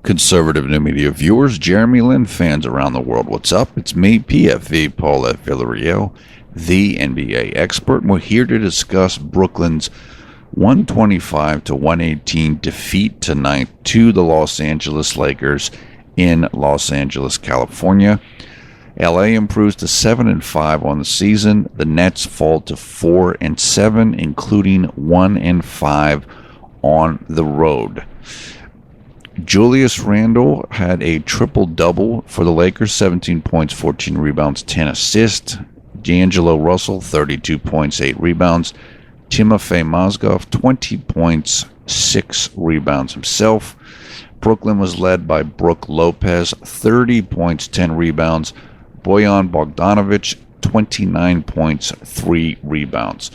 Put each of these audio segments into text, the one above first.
Conservative New Media viewers, JLin fans around the world, what's up? It's me, PFV, Paul F. Villarreal, the NBA expert, and we're here to discuss Brooklyn's 125-118 defeat tonight to the Los Angeles Lakers in Los Angeles, California. LA improves to 7-5 on the season. The Nets fall to 4-7, including 1-5 on the road. Julius Randle had a triple-double for the Lakers, 17 points, 14 rebounds, 10 assists. D'Angelo Russell, 32 points, 8 rebounds. Timofey Mozgov, 20 points, 6 rebounds himself. Brooklyn was led by Brook Lopez, 30 points, 10 rebounds. Bojan Bogdanovic, 29 points, 3 rebounds.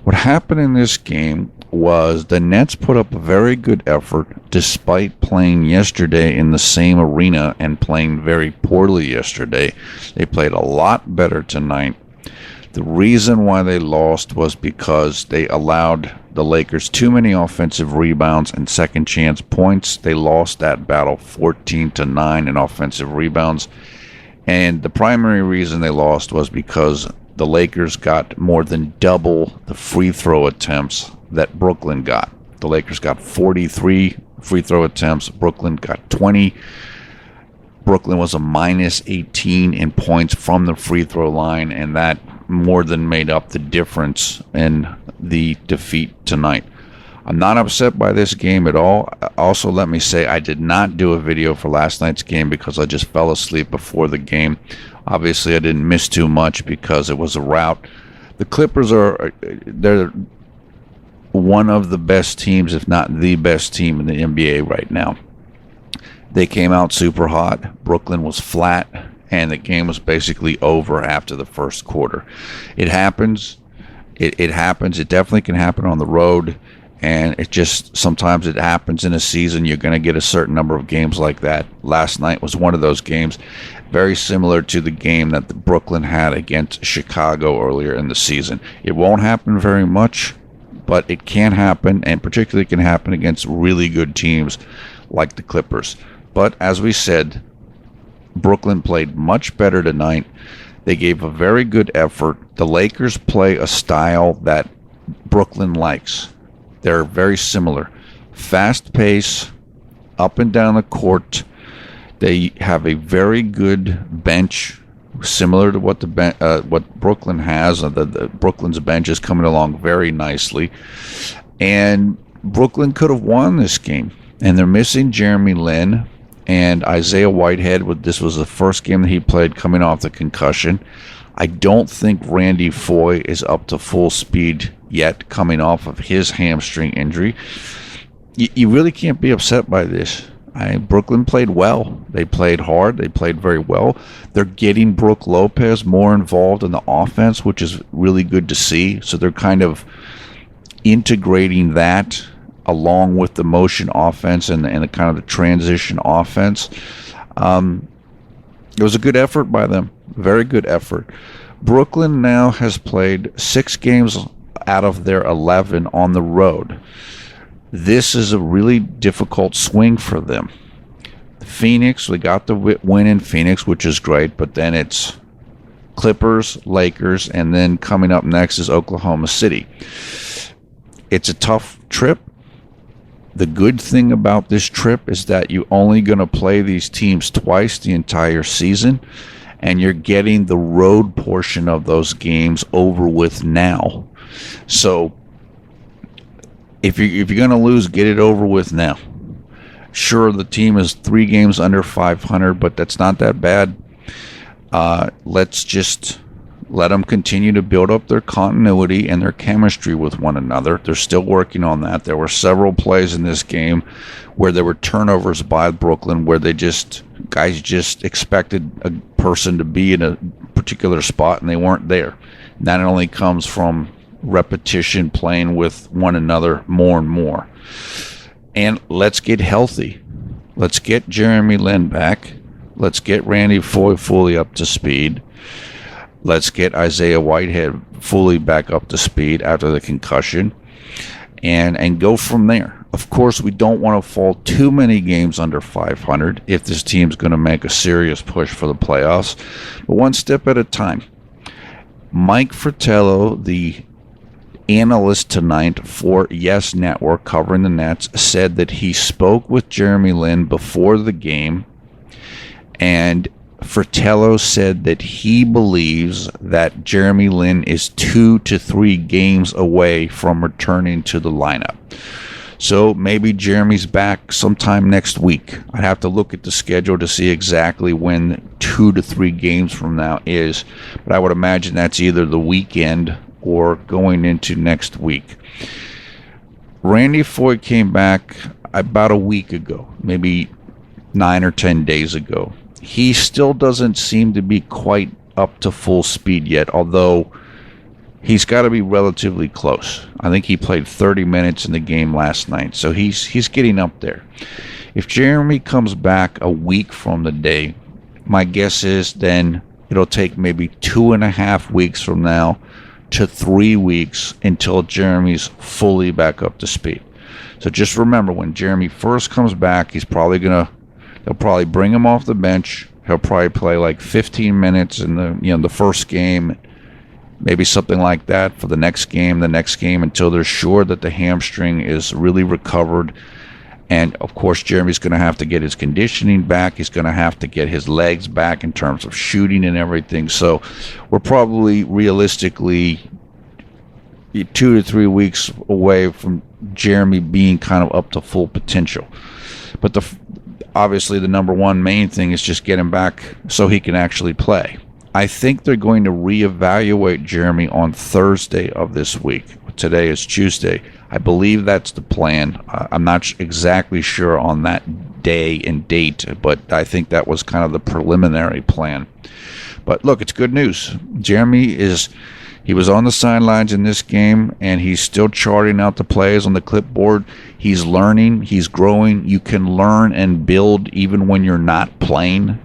What happened in this game was the Nets put up a very good effort despite playing yesterday in the same arena and playing very poorly yesterday. They played a lot better tonight. The reason why they lost was because they allowed the Lakers too many offensive rebounds and second chance points. They lost that battle 14-9 in offensive rebounds. And the primary reason they lost was because the Lakers got more than double the free throw attempts that Brooklyn got. The Lakers got 43 free throw attempts. Brooklyn got 20. Brooklyn was a minus 18 in points from the free throw line, and that more than made up the difference in the defeat tonight. I'm not upset by this game at all. Also, let me say I did not do a video for last night's game because I just fell asleep before the game. Obviously, I didn't miss too much because it was a rout. The Clippers they're one of the best teams, if not the best team in the NBA right now. They came out super hot. Brooklyn was flat, and the game was basically over after the first quarter. It happens. It happens. It definitely can happen on the road. And it just, sometimes it happens in a season. You're going to get a certain number of games like that. Last night was one of those games, very similar to the game that the Brooklyn had against Chicago earlier in the season. It won't happen very much, but it can happen, and particularly can happen against really good teams like the Clippers. But as we said, Brooklyn played much better tonight. They gave a very good effort. The Lakers play a style that Brooklyn likes. They're very similar. Fast pace, up and down the court. They have a very good bench, similar to what what Brooklyn has. Brooklyn's bench is coming along very nicely. And Brooklyn could have won this game. And they're missing JLin and Isaiah Whitehead. This was the first game that he played coming off the concussion. I don't think Randy Foye is up to full speed yet, coming off of his hamstring injury. You really can't be upset by this. Brooklyn played well. They played hard. They played very well. They're getting Brook Lopez more involved in the offense, which is really good to see. So they're kind of integrating that along with the motion offense and the kind of the transition offense. It was a good effort by them. Very good effort. Brooklyn now has played 6 games out of their 11 on the road. This is a really difficult swing for them. Phoenix, we got the win in Phoenix, which is great, but then it's Clippers, Lakers, and then coming up next is Oklahoma City. It's a tough trip. The good thing about this trip is that you're only going to play these teams twice the entire season, and you're getting the road portion of those games over with now. So if you're going to lose, get it over with now. Sure, the team is 3 games under 500, but that's not that bad. Let's just let them continue to build up their continuity and their chemistry with one another. They're still working on that. There were several plays in this game where there were turnovers by Brooklyn where guys just expected a person to be in a particular spot and they weren't there. And that only comes from repetition, playing with one another more and more. And let's get healthy. Let's get JLin back. Let's get Randy Foye fully up to speed. Let's get Isaiah Whitehead fully back up to speed after the concussion and go from there. Of course, we don't want to fall too many games under 500 if this team's going to make a serious push for the playoffs, but one step at a time. Mike Fratello, the analyst tonight for Yes Network covering the Nets, said that he spoke with JLin before the game, and Fratello said that he believes that JLin is 2 to 3 games away from returning to the lineup. So maybe Jeremy's back sometime next week. I'd have to look at the schedule to see exactly when 2 to 3 games from now is, but I would imagine that's either the weekend or going into next week. Randy Foye came back about a week ago, maybe 9 or 10 days ago. He still doesn't seem to be quite up to full speed yet, although he's got to be relatively close. I think he played 30 minutes in the game last night, so he's getting up there. If Jeremy comes back a week from the day, my guess is then it'll take maybe 2.5 weeks from now to 3 weeks until Jeremy's fully back up to speed. So just remember, when Jeremy first comes back, they'll probably bring him off the bench. He'll probably play like 15 minutes in the first game, maybe something like that for the next game, until they're sure that the hamstring is really recovered. And of course, Jeremy's going to have to get his conditioning back. He's going to have to get his legs back in terms of shooting and everything. So we're probably realistically 2 to 3 weeks away from Jeremy being kind of up to full potential. But obviously the number one main thing is just get him back so he can actually play. I think they're going to reevaluate Jeremy on Thursday of this week. Today is Tuesday. I believe that's the plan. I'm not exactly sure on that day and date, but I think that was kind of the preliminary plan. But look, it's good news. Jeremy he was on the sidelines in this game, and he's still charting out the plays on the clipboard. He's learning. He's growing. You can learn and build even when you're not playing.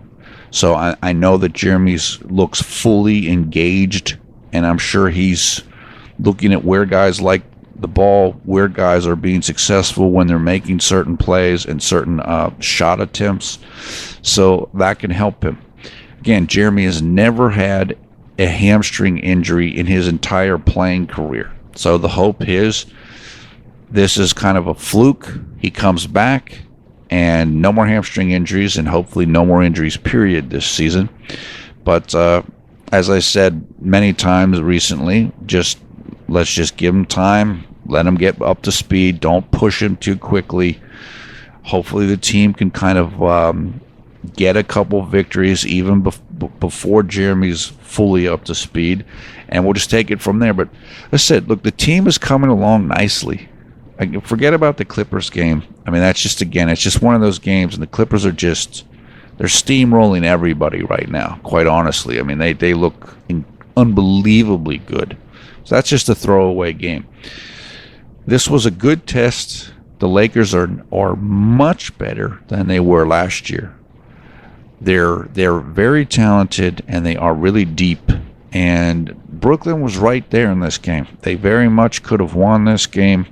So I know that Jeremy looks fully engaged, and I'm sure he's looking at where guys like the ball, where guys are being successful when they're making certain plays and certain shot attempts. So that can help him. Again, Jeremy has never had a hamstring injury in his entire playing career. So the hope is this is kind of a fluke. He comes back, and no more hamstring injuries, and hopefully no more injuries, period, this season. But as I said many times recently, let's just give him time, let him get up to speed, don't push him too quickly. Hopefully the team can kind of get a couple victories even before Jeremy's fully up to speed, and we'll just take it from there. But as I said, look, the team is coming along nicely. Forget about the Clippers game. I mean, it's just one of those games, and the Clippers they're steamrolling everybody right now, quite honestly. I mean, they look unbelievably good. So that's just a throwaway game. This was a good test. The Lakers are much better than they were last year. They're very talented, and they are really deep. And Brooklyn was right there in this game. They very much could have won this game.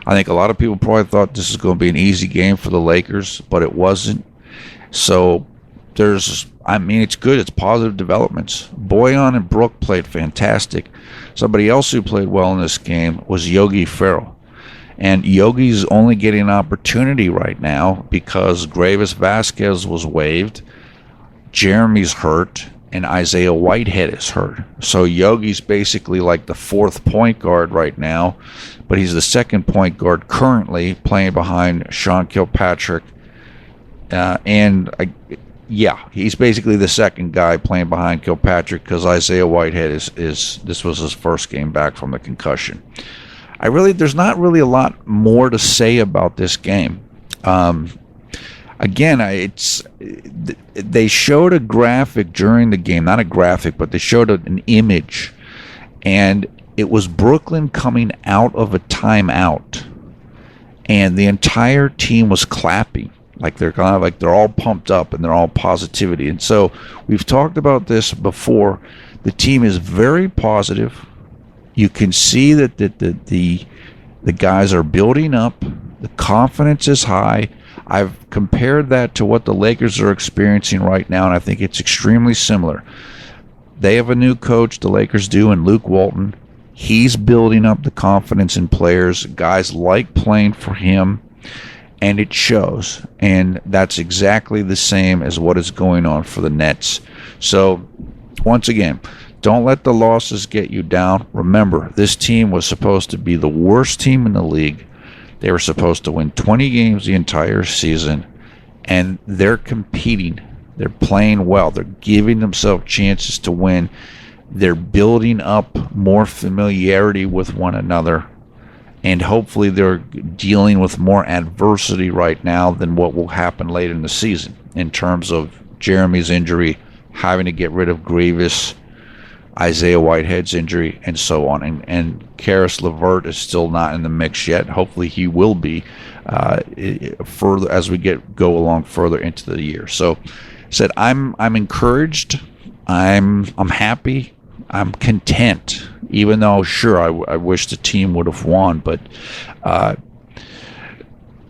I think a lot of people probably thought this was going to be an easy game for the Lakers, but it wasn't. So it's good. It's positive developments. Boyan and Brook played fantastic. Somebody else who played well in this game was Yogi Ferrell. And Yogi's only getting an opportunity right now because Gravis Vasquez was waived, Jeremy's hurt, and Isaiah Whitehead is hurt. So Yogi's basically like the fourth point guard right now, but he's the second point guard currently, playing behind Sean Kilpatrick. He's basically the second guy playing behind Kilpatrick because Isaiah Whitehead this was his first game back from the concussion. There's not really a lot more to say about this game. They showed a graphic during the game, not a graphic, but they showed an image, and it was Brooklyn coming out of a timeout, and the entire team was clapping, like they're all pumped up and they're all positivity. And so we've talked about this before. The team is very positive. You can see that the The guys are building up. The confidence is high. I've compared that to what the Lakers are experiencing right now, and I think it's extremely similar. They have a new coach, the Lakers do, in Luke Walton. He's building up the confidence in players. Guys like playing for him, and it shows. And that's exactly the same as what is going on for the Nets. So, once again, don't let the losses get you down. Remember, this team was supposed to be the worst team in the league. They were supposed to win 20 games the entire season, and they're competing. They're playing well. They're giving themselves chances to win. They're building up more familiarity with one another, and hopefully they're dealing with more adversity right now than what will happen later in the season in terms of Jeremy's injury, having to get rid of Grievous, Isaiah Whitehead's injury, and so on. And Karis LeVert is still not in the mix yet. Hopefully he will be further as we go along further into the year. So, said I'm encouraged. I'm happy. I'm content. Even though, sure, I wish the team would have won, but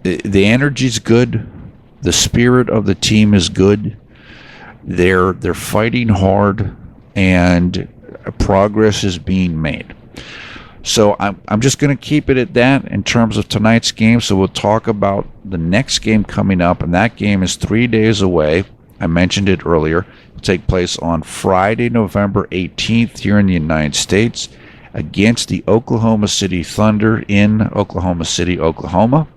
the energy's good. The spirit of the team is good. They're fighting hard, and progress is being made. So I'm just going to keep it at that in terms of tonight's game. So we'll talk about the next game coming up, and that game is 3 days away. I mentioned it earlier. It'll take place on Friday, November 18th here in the United States against the Oklahoma City Thunder in Oklahoma City, Oklahoma.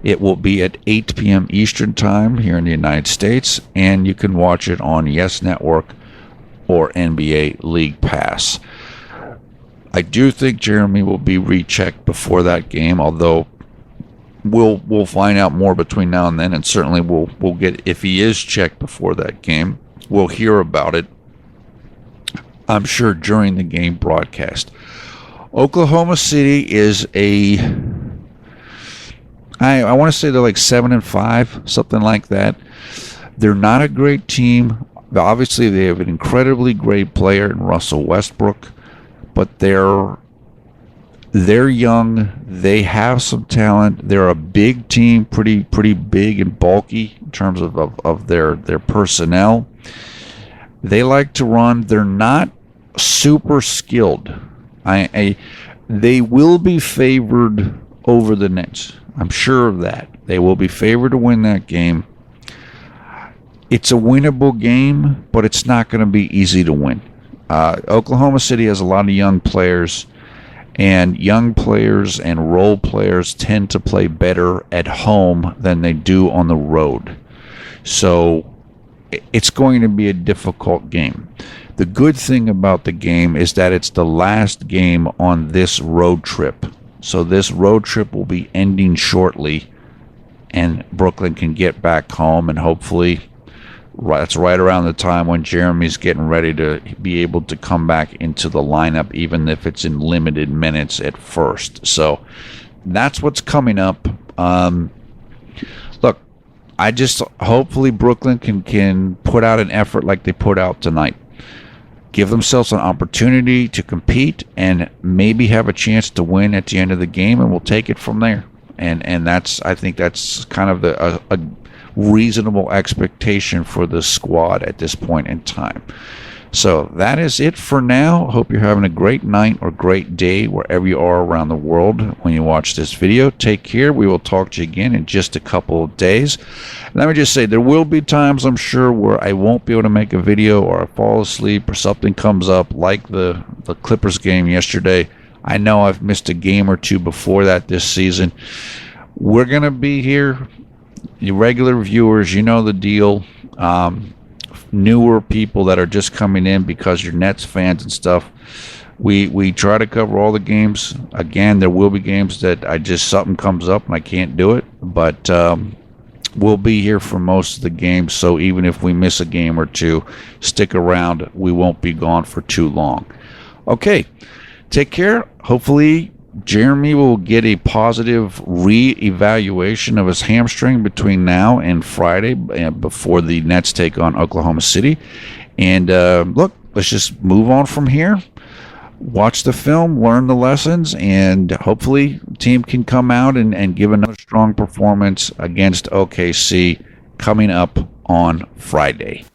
It will be at 8 p.m. Eastern Time here in the United States, and you can watch it on Yes Network or NBA League Pass. I do think Jeremy will be rechecked before that game, although we'll find out more between now and then, and certainly we'll get, if he is checked before that game, we'll hear about it, I'm sure, during the game broadcast. Oklahoma City is I want to say they're like 7-5, something like that. They're not a great team. Obviously, they have an incredibly great player in Russell Westbrook, but they're young. They have some talent. They're a big team, pretty big and bulky in terms of their personnel. They like to run. They're not super skilled. They will be favored over the Nets. I'm sure of that. They will be favored to win that game. It's a winnable game, but it's not going to be easy to win. Oklahoma City has a lot of young players, and young players and role players tend to play better at home than they do on the road. So it's going to be a difficult game. The good thing about the game is that it's the last game on this road trip. So this road trip will be ending shortly, and Brooklyn can get back home, and hopefully that's right around the time when Jeremy's getting ready to be able to come back into the lineup, even if it's in limited minutes at first. So that's what's coming up. Look, I just hopefully Brooklyn can put out an effort like they put out tonight. Give themselves an opportunity to compete and maybe have a chance to win at the end of the game, and we'll take it from there. And I think that's kind of a reasonable expectation for the squad at this point in time. So that is it for now. Hope you're having a great night or great day wherever you are around the world when you watch this video. Take care. We will talk to you again in just a couple of days. Let me just say, there will be times, I'm sure, where I won't be able to make a video, or I fall asleep, or something comes up like the Clippers game yesterday. I know I've missed a game or two before that this season. We're going to be here. You regular viewers, you know the deal. Newer people that are just coming in because you're Nets fans and stuff, we try to cover all the games. Again, there will be games that something comes up and I can't do it, but we'll be here for most of the games. So even if we miss a game or two, stick around. We won't be gone for too long. Okay, take care. Hopefully Jeremy will get a positive re-evaluation of his hamstring between now and Friday before the Nets take on Oklahoma City. And look, let's just move on from here. watch the film, learn the lessons, and hopefully the team can come out and give another strong performance against OKC coming up on Friday.